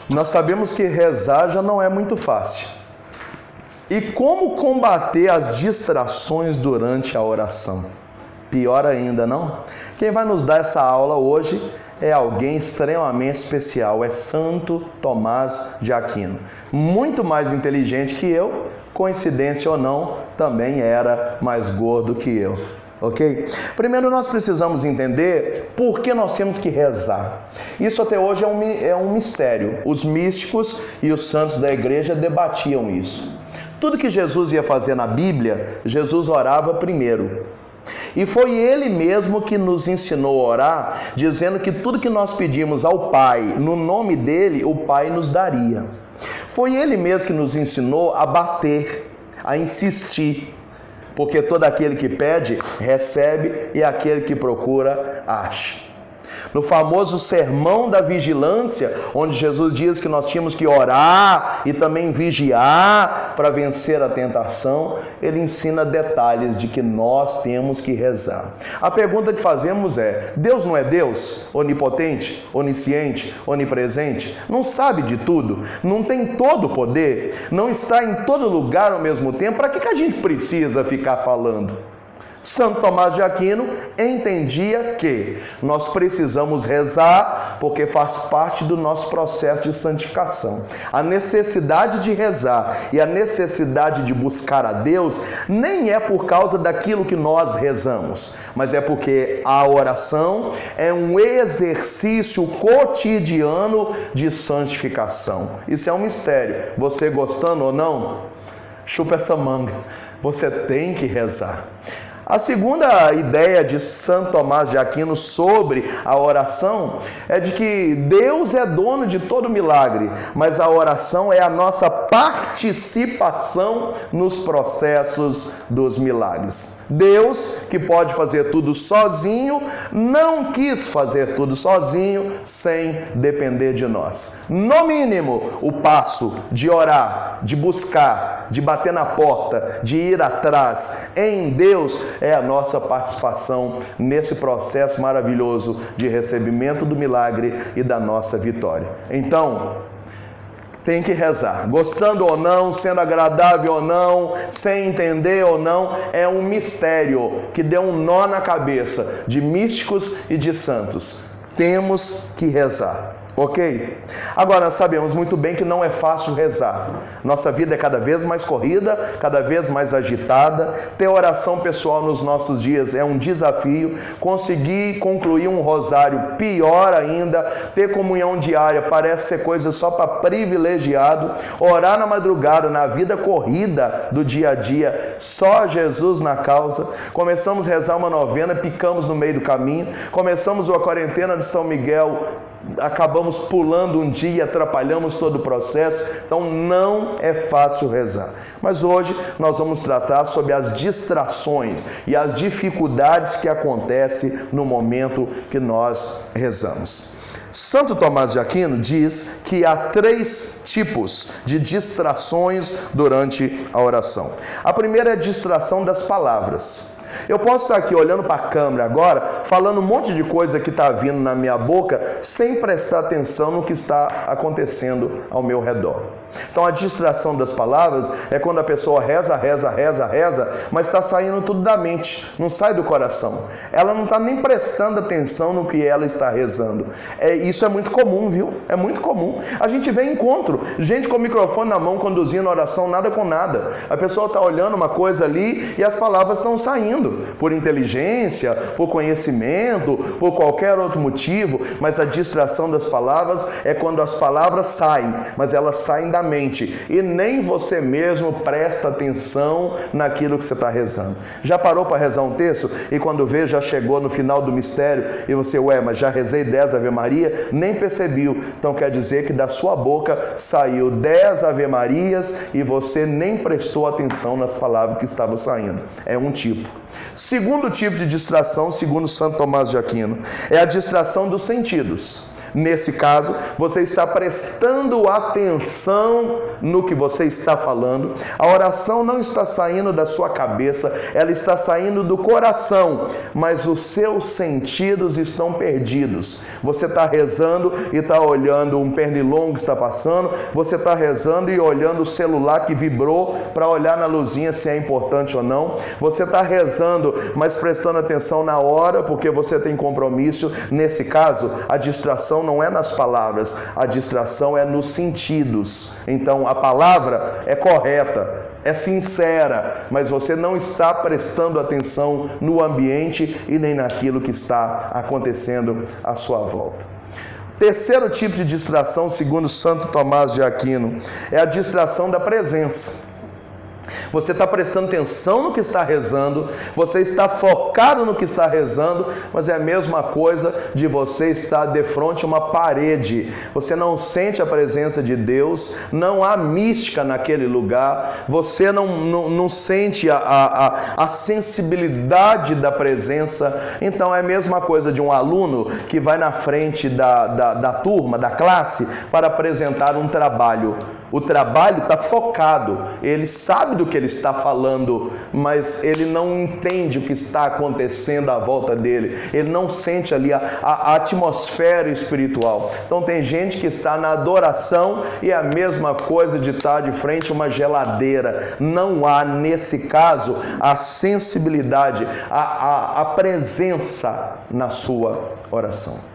Nós sabemos que rezar já não é muito fácil. E como combater as distrações durante a oração? Pior ainda, não? Quem vai nos dar essa aula hoje é alguém extremamente especial, é Santo Tomás de Aquino. Muito mais inteligente que eu, coincidência ou não, também era mais gordo que eu. Ok? Primeiro nós precisamos entender por que nós temos que rezar. Isso até hoje é um mistério. Os místicos e os santos da igreja debatiam isso. Tudo que Jesus ia fazer na Bíblia, Jesus orava primeiro. E foi Ele mesmo que nos ensinou a orar, dizendo que tudo que nós pedimos ao Pai, no nome dEle, o Pai nos daria. Foi Ele mesmo que nos ensinou a bater, a insistir. Porque todo aquele que pede, recebe, e aquele que procura, acha. No famoso sermão da vigilância, onde Jesus diz que nós tínhamos que orar e também vigiar para vencer a tentação, ele ensina detalhes de que nós temos que rezar. A pergunta que fazemos é: Deus não é Deus? Onipotente, onisciente, onipresente? Não sabe de tudo? Não tem todo o poder? Não está em todo lugar ao mesmo tempo? Para que a gente precisa ficar falando? Santo Tomás de Aquino entendia que nós precisamos rezar porque faz parte do nosso processo de santificação. A necessidade de rezar e a necessidade de buscar a Deus nem é por causa daquilo que nós rezamos, mas é porque a oração é um exercício cotidiano de santificação. Isso é um mistério. Você gostando ou não, chupa essa manga. Você tem que rezar. A segunda ideia de Santo Tomás de Aquino sobre a oração é de que Deus é dono de todo milagre, mas a oração é a nossa participação nos processos dos milagres. Deus, que pode fazer tudo sozinho, não quis fazer tudo sozinho sem depender de nós. No mínimo, o passo de orar, de buscar, de bater na porta, de ir atrás em Deus é a nossa participação nesse processo maravilhoso de recebimento do milagre e da nossa vitória. Então, tem que rezar, gostando ou não, sendo agradável ou não, sem entender ou não, é um mistério que deu um nó na cabeça de místicos e de santos. Temos que rezar. Ok? Agora, nós sabemos muito bem que não é fácil rezar. Nossa vida é cada vez mais corrida, cada vez mais agitada. Ter oração pessoal nos nossos dias é um desafio. Conseguir concluir um rosário, pior ainda. Ter comunhão diária parece ser coisa só para privilegiado. Orar na madrugada, na vida corrida do dia a dia, só Jesus na causa. Começamos a rezar uma novena, picamos no meio do caminho. Começamos a quarentena de São Miguel, acabamos pulando um dia, atrapalhamos todo o processo. Então não é fácil rezar. Mas hoje nós vamos tratar sobre as distrações e as dificuldades que acontecem no momento que nós rezamos. Santo Tomás de Aquino diz que há 3 tipos de distrações durante a oração. A primeira é a distração das palavras. Eu posso estar aqui olhando para a câmera agora, falando um monte de coisa que está vindo na minha boca, sem prestar atenção no que está acontecendo ao meu redor. Então a distração das palavras é quando a pessoa reza, mas está saindo tudo da mente, não sai do coração. Ela não está nem prestando atenção no que ela está rezando. Isso é muito comum, viu? É muito comum. A gente vê encontro, gente com o microfone na mão conduzindo a oração, nada com nada. A pessoa está olhando uma coisa ali e as palavras estão saindo. Por inteligência, por conhecimento, por qualquer outro motivo, mas a distração das palavras é quando as palavras saem, mas elas saem da mente e nem você mesmo presta atenção naquilo que você está rezando. Já parou para rezar um terço e quando vê já chegou no final do mistério e você, mas já rezei 10 Ave Maria, nem percebeu. Então quer dizer que da sua boca saiu 10 Ave Marias e você nem prestou atenção nas palavras que estavam saindo. É um tipo. Segundo tipo de distração, segundo Santo Tomás de Aquino, é a distração dos sentidos. Nesse caso, você está prestando atenção no que você está falando. A oração não está saindo da sua cabeça, ela está saindo do coração, mas os seus sentidos estão perdidos. Você está rezando e está olhando um pernilongo que está passando, você está rezando e olhando o celular que vibrou para olhar na luzinha se é importante ou não. Você está rezando, mas prestando atenção na hora, porque você tem compromisso. Nesse caso, a distração não é nas palavras, a distração é nos sentidos. Então, a palavra é correta, é sincera, mas você não está prestando atenção no ambiente e nem naquilo que está acontecendo à sua volta. Terceiro tipo de distração, segundo Santo Tomás de Aquino, é a distração da presença. Você está prestando atenção no que está rezando, você está focado no que está rezando, mas é a mesma coisa de você estar de frente a uma parede. Você não sente a presença de Deus, não há mística naquele lugar, você não sente a sensibilidade da presença. Então é a mesma coisa de um aluno que vai na frente da turma, da classe, para apresentar um trabalho. O trabalho está focado, ele sabe do que ele está falando, mas ele não entende o que está acontecendo à volta dele, ele não sente ali a atmosfera espiritual. Então tem gente que está na adoração e é a mesma coisa de estar de frente a uma geladeira. Não há, nesse caso, a sensibilidade, a presença na sua oração.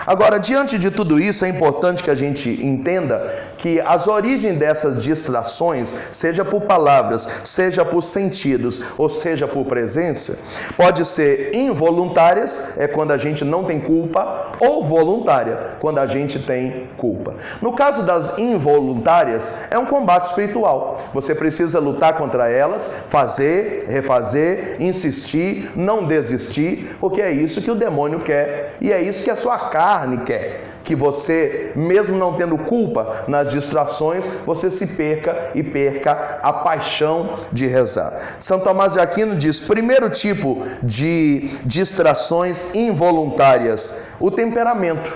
Agora, diante de tudo isso, é importante que a gente entenda que as origens dessas distrações, seja por palavras, seja por sentidos, ou seja por presença, pode ser involuntárias, é quando a gente não tem culpa, ou voluntária, quando a gente tem culpa. No caso das involuntárias, é um combate espiritual. Você precisa lutar contra elas, fazer, refazer, insistir, não desistir, porque é isso que o demônio quer, e é isso que a sua carne quer, que você, mesmo não tendo culpa nas distrações, você se perca e perca a paixão de rezar. São Tomás de Aquino diz: primeiro tipo de distrações involuntárias, o temperamento.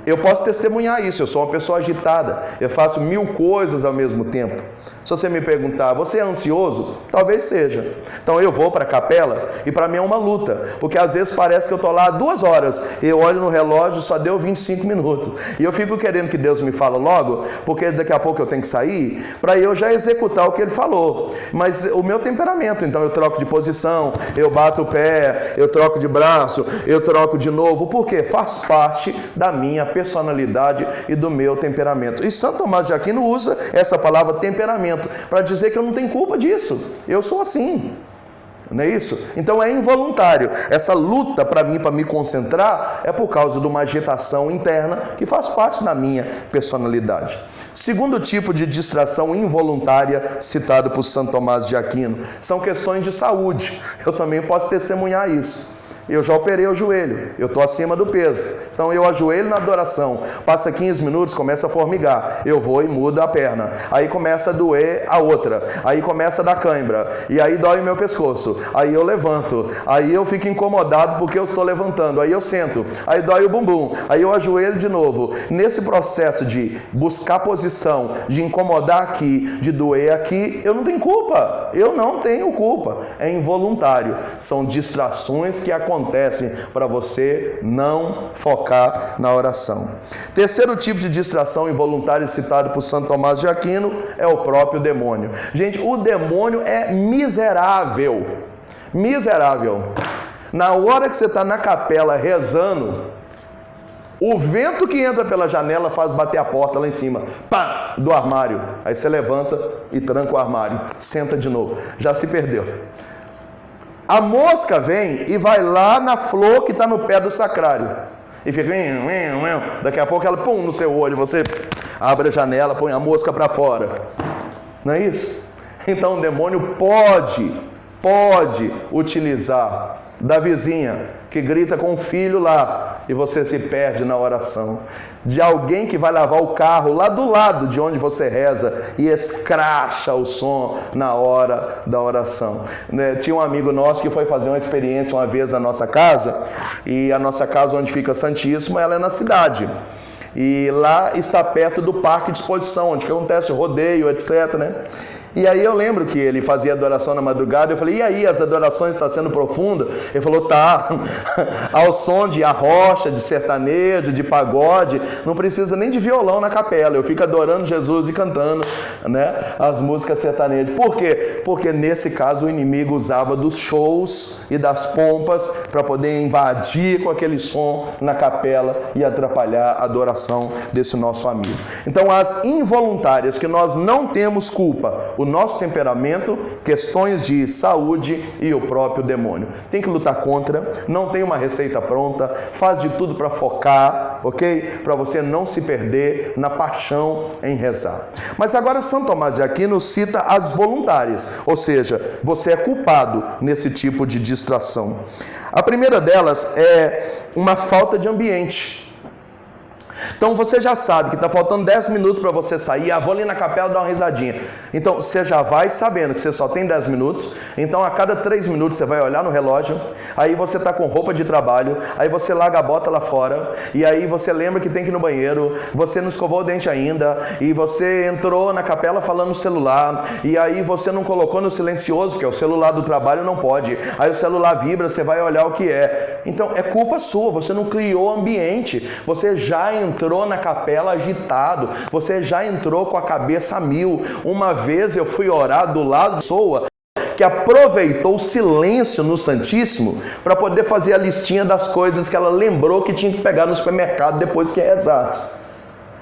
Eu posso testemunhar isso, eu sou uma pessoa agitada, eu faço 1000 coisas ao mesmo tempo. Se você me perguntar, você é ansioso? Talvez seja. Então eu vou para a capela e para mim é uma luta, porque às vezes parece que eu estou lá 2 horas, eu olho no relógio, só deu 25 minutos. E eu fico querendo que Deus me fale logo, porque daqui a pouco eu tenho que sair, para eu já executar o que Ele falou. Mas o meu temperamento, então eu troco de posição, eu bato o pé, eu troco de braço, eu troco de novo, porque faz parte da minha personalidade e do meu temperamento. E Santo Tomás de Aquino usa essa palavra temperamento para dizer que eu não tenho culpa disso. Eu sou assim. Não é isso? Então é involuntário. Essa luta para mim, para me concentrar, é por causa de uma agitação interna que faz parte da minha personalidade. Segundo tipo de distração involuntária citado por Santo Tomás de Aquino são questões de saúde. Eu também posso testemunhar isso. Eu já operei o joelho, eu estou acima do peso. Então eu ajoelho na adoração, passa 15 minutos, começa a formigar. Eu vou e mudo a perna. Aí começa a doer a outra. Aí começa a dar cãibra. E aí dói o meu pescoço. Aí eu levanto. Aí eu fico incomodado porque eu estou levantando. Aí eu sento. Aí dói o bumbum. Aí eu ajoelho de novo. Nesse processo de buscar posição, de incomodar aqui, de doer aqui, eu não tenho culpa. Eu não tenho culpa. É involuntário. São distrações que acontecem para você não focar na oração. Terceiro tipo de distração involuntária citado por Santo Tomás de Aquino é o próprio demônio. Gente, o demônio é miserável. Miserável. Na hora que você está na capela rezando, o vento que entra pela janela faz bater a porta lá em cima, pá, do armário. Aí você levanta e tranca o armário, senta de novo. Já se perdeu. A mosca vem e vai lá na flor que está no pé do sacrário. E fica... Daqui a pouco ela pum no seu olho. Você abre a janela, põe a mosca para fora. Não é isso? Então o demônio pode utilizar da vizinha que grita com o filho lá e você se perde na oração, de alguém que vai lavar o carro lá do lado de onde você reza e escracha o som na hora da oração. Tinha um amigo nosso que foi fazer uma experiência uma vez na nossa casa, e a nossa casa onde fica Santíssimo, ela é na cidade. E lá está perto do parque de exposição, onde acontece o rodeio, etc, né? E aí eu lembro que ele fazia adoração na madrugada, eu falei, e aí, as adorações estão sendo profundas? Ele falou, tá, ao som de arrocha, de sertanejo, de pagode, não precisa nem de violão na capela, eu fico adorando Jesus e cantando, né, as músicas sertanejas. Por quê? Porque nesse caso o inimigo usava dos shows e das pompas para poder invadir com aquele som na capela e atrapalhar a adoração desse nosso amigo. Então, as involuntárias que nós não temos culpa, o nosso temperamento, questões de saúde e o próprio demônio. Tem que lutar contra, não tem uma receita pronta, faz de tudo para focar, ok? Para você não se perder na paixão em rezar. Mas agora São Tomás de Aquino cita as voluntárias, ou seja, você é culpado nesse tipo de distração. A primeira delas é uma falta de ambiente. Então você já sabe que está faltando 10 minutos para você sair, vou ali na capela dar uma risadinha. Então você já vai sabendo que você só tem 10 minutos, então a cada 3 minutos você vai olhar no relógio, aí você está com roupa de trabalho, aí você larga a bota lá fora, e aí você lembra que tem que ir no banheiro, você não escovou o dente ainda, e você entrou na capela falando no celular, e aí você não colocou no silencioso, porque o celular do trabalho não pode, aí o celular vibra, você vai olhar o que é. Então é culpa sua, você não criou ambiente, você já entrou na capela agitado, você já entrou com a cabeça a mil. Uma vez eu fui orar do lado da pessoa que aproveitou o silêncio no Santíssimo para poder fazer a listinha das coisas que ela lembrou que tinha que pegar no supermercado depois que rezasse.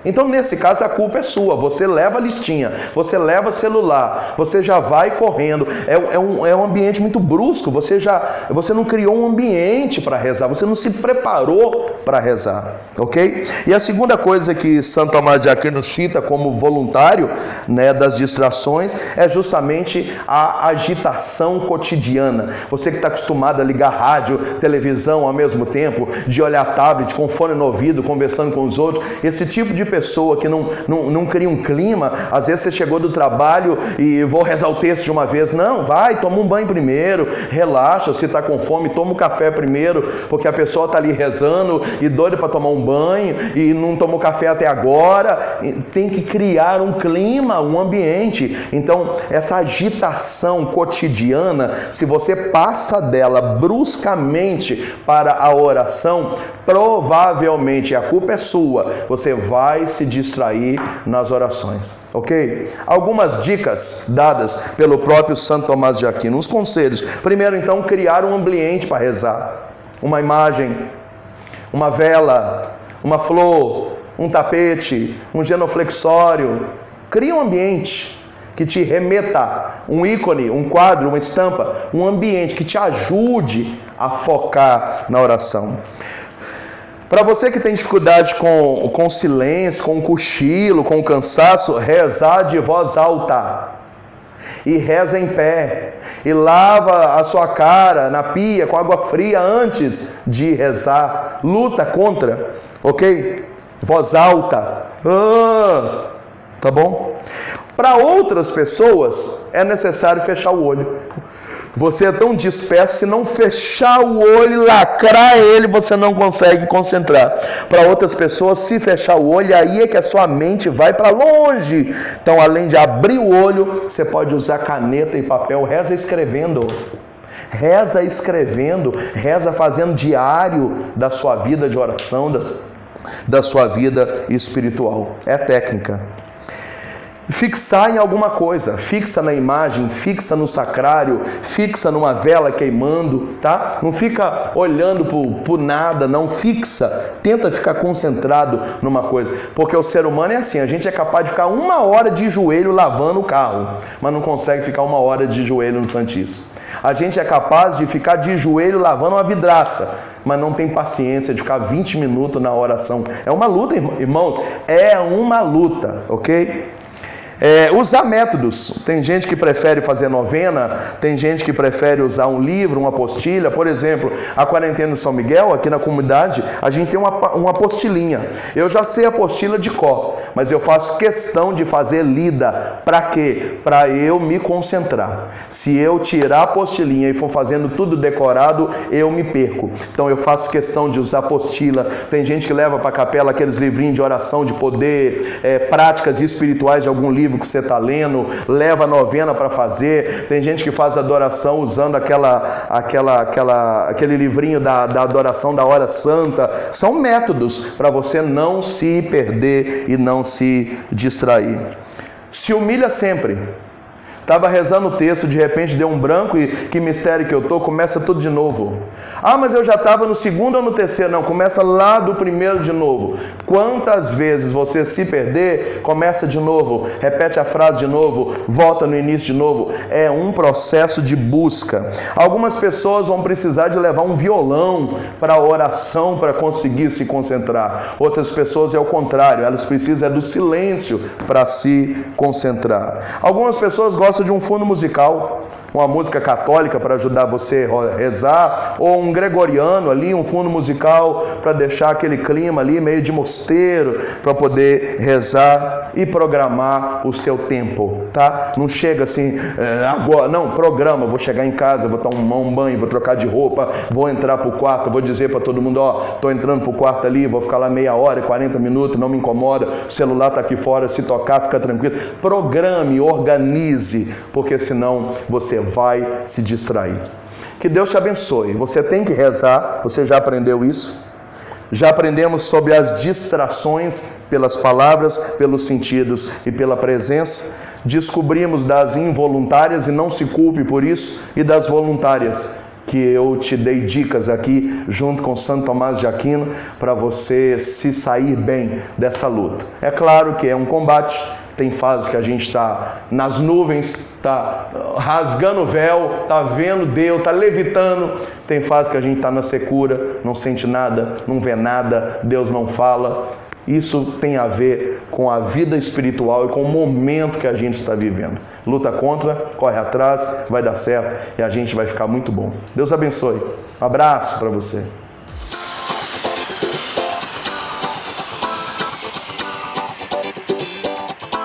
Então, nesse caso, a culpa é sua. Você leva a listinha, você leva celular, você já vai correndo. É um ambiente muito brusco. Você não criou um ambiente para rezar, você não se preparou para rezar, ok? E a segunda coisa que Santo Tomás de Aquino cita como voluntário, né, das distrações é justamente a agitação cotidiana. Você que está acostumado a ligar rádio, televisão ao mesmo tempo, de olhar tablet com fone no ouvido, conversando com os outros, esse tipo de pessoa que não cria um clima. Às vezes você chegou do trabalho e vou rezar o texto de uma vez. Não, vai, toma um banho primeiro, relaxa, se está com fome, toma um café primeiro, porque a pessoa está ali rezando e doida para tomar um banho e não tomou café até agora. Tem que criar um clima, um ambiente. Então, essa agitação cotidiana, se você passa dela bruscamente para a oração, provavelmente a culpa é sua, você vai se distrair nas orações, ok? Algumas dicas dadas pelo próprio Santo Tomás de Aquino, uns conselhos. Primeiro, então, criar um ambiente para rezar, uma imagem, uma vela, uma flor, um tapete, um genuflexório. Cria um ambiente que te remeta, um ícone, um quadro, uma estampa, um ambiente que te ajude a focar na oração. Para você que tem dificuldade com o silêncio, com o cochilo, com o cansaço, rezar de voz alta. E reza em pé. E lava a sua cara na pia com água fria antes de rezar. Luta contra, ok? Voz alta. Tá bom? Para outras pessoas, é necessário fechar o olho. Você é tão disperso, se não fechar o olho e lacrar ele, você não consegue concentrar. Para outras pessoas, se fechar o olho, aí é que a sua mente vai para longe. Então, além de abrir o olho, você pode usar caneta e papel. Reza escrevendo. Reza escrevendo. Reza fazendo diário da sua vida de oração, da sua vida espiritual. É técnica. Fixar em alguma coisa, fixa na imagem, fixa no sacrário, fixa numa vela queimando, tá? Não fica olhando por nada, não, fixa, tenta ficar concentrado numa coisa, porque o ser humano é assim, a gente é capaz de ficar 1 hora de joelho lavando o carro, mas não consegue ficar 1 hora de joelho no Santíssimo. A gente é capaz de ficar de joelho lavando uma vidraça, mas não tem paciência de ficar 20 minutos na oração. É uma luta, irmãos, é uma luta, ok? Usar métodos. Tem gente que prefere fazer novena, tem gente que prefere usar um livro, uma apostilha. Por exemplo, a quarentena de São Miguel, aqui na comunidade, a gente tem uma apostilinha. Eu já sei a apostila de cor, mas eu faço questão de fazer lida. Para quê? Para eu me concentrar. Se eu tirar a apostilinha e for fazendo tudo decorado, eu me perco. Então eu faço questão de usar apostila. Tem gente que leva para a capela aqueles livrinhos de oração, de poder, práticas espirituais de algum livro que você está lendo, leva a novena para fazer. Tem gente que faz adoração usando aquele livrinho da adoração da hora santa. São métodos para você não se perder e não se distrair. Se humilha sempre. Estava rezando o texto, de repente deu um branco e que mistério que eu estou, começa tudo de novo. Ah, mas eu já estava no segundo ou no terceiro? Não, começa lá do primeiro de novo. Quantas vezes você se perder, começa de novo, repete a frase de novo, volta no início de novo. É um processo de busca. Algumas pessoas vão precisar de levar um violão para a oração para conseguir se concentrar. Outras pessoas é o contrário, elas precisam do silêncio para se concentrar. Algumas pessoas gostam de um fundo musical, uma música católica para ajudar você a rezar, ou um gregoriano ali, um fundo musical para deixar aquele clima ali meio de mosteiro, para poder rezar e programar o seu tempo, tá? Não chega assim, agora, não, programa, vou chegar em casa, vou tomar um banho, vou trocar de roupa, vou entrar pro quarto, vou dizer para todo mundo, tô entrando pro quarto ali, vou ficar lá meia hora, 40 minutos, não me incomoda, o celular tá aqui fora, se tocar, fica tranquilo. Programe, organize, porque senão você vai se distrair. Que Deus te abençoe. Você tem que rezar, você já aprendeu isso? Já aprendemos sobre as distrações pelas palavras, pelos sentidos e pela presença. Descobrimos das involuntárias, e não se culpe por isso, e das voluntárias, que eu te dei dicas aqui junto com Santo Tomás de Aquino para você se sair bem dessa luta. É claro que é um combate. Tem fases que a gente está nas nuvens, está rasgando o véu, está vendo Deus, está levitando. Tem fases que a gente está na secura, não sente nada, não vê nada, Deus não fala. Isso tem a ver com a vida espiritual e com o momento que a gente está vivendo. Luta contra, corre atrás, vai dar certo e a gente vai ficar muito bom. Deus abençoe. Um abraço para você.